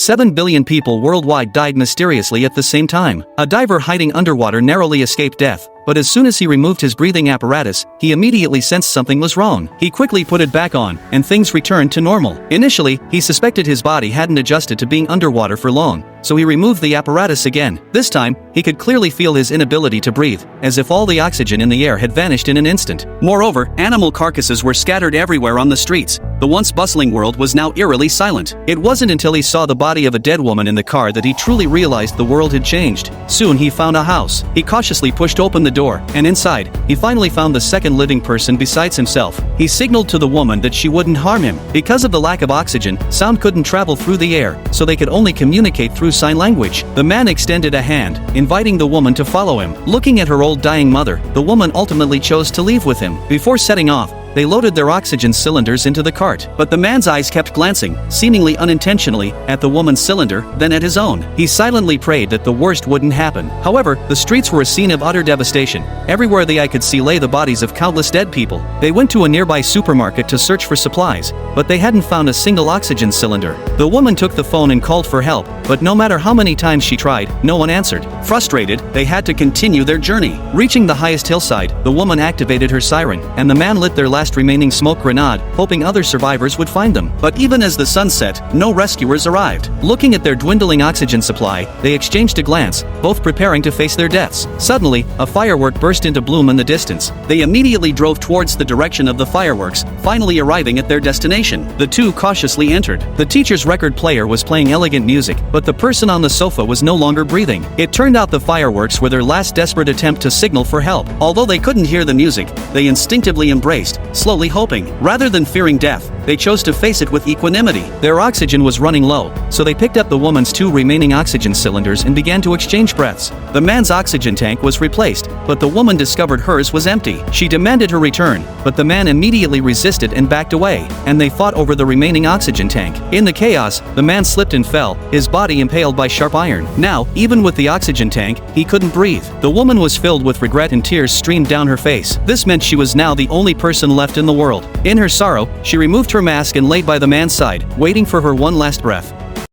7 billion people worldwide died mysteriously at the same time. A diver hiding underwater narrowly escaped death, but as soon as he removed his breathing apparatus, he immediately sensed something was wrong. He quickly put it back on, and things returned to normal. Initially, he suspected his body hadn't adjusted to being underwater for long, so he removed the apparatus again. This time, he could clearly feel his inability to breathe, as if all the oxygen in the air had vanished in an instant. Moreover, animal carcasses were scattered everywhere on the streets. The once bustling world was now eerily silent. It wasn't until he saw the body of a dead woman in the car that he truly realized the world had changed. Soon he found a house. He cautiously pushed open the door, and inside, he finally found the second living person besides himself. He signaled to the woman that she wouldn't harm him. Because of the lack of oxygen, sound couldn't travel through the air, so they could only communicate through sign language. The man extended a hand, inviting the woman to follow him. Looking at her old dying mother, the woman ultimately chose to leave with him. Before setting off, they loaded their oxygen cylinders into the cart, but the man's eyes kept glancing, seemingly unintentionally, at the woman's cylinder, then at his own. He silently prayed that the worst wouldn't happen. However, the streets were a scene of utter devastation. Everywhere the eye could see lay the bodies of countless dead people. They went to a nearby supermarket to search for supplies, but they hadn't found a single oxygen cylinder. The woman took the phone and called for help, but no matter how many times she tried, no one answered. Frustrated, they had to continue their journey. Reaching the highest hillside, the woman activated her siren, and the man lit their last remaining smoke grenade, hoping other survivors would find them. But even as the sun set, no rescuers arrived. Looking at their dwindling oxygen supply, they exchanged a glance, both preparing to face their deaths. Suddenly, a firework burst into bloom in the distance. They immediately drove towards the direction of the fireworks, finally arriving at their destination. The two cautiously entered. The teacher's record player was playing elegant music, but the person on the sofa was no longer breathing. It turned out the fireworks were their last desperate attempt to signal for help. Although they couldn't hear the music, they instinctively embraced, slowly hoping. Rather than fearing death, they chose to face it with equanimity. Their oxygen was running low, so they picked up the woman's 2 remaining oxygen cylinders and began to exchange breaths. The man's oxygen tank was replaced, but the woman discovered hers was empty. She demanded her return, but the man immediately resisted and backed away, and they fought over the remaining oxygen tank. In the chaos, the man slipped and fell, his body impaled by sharp iron. Now, even with the oxygen tank, he couldn't breathe. The woman was filled with regret and tears streamed down her face. This meant she was now the only person left in the world. In her sorrow, she removed her mask and laid by the man's side, waiting for her one last breath.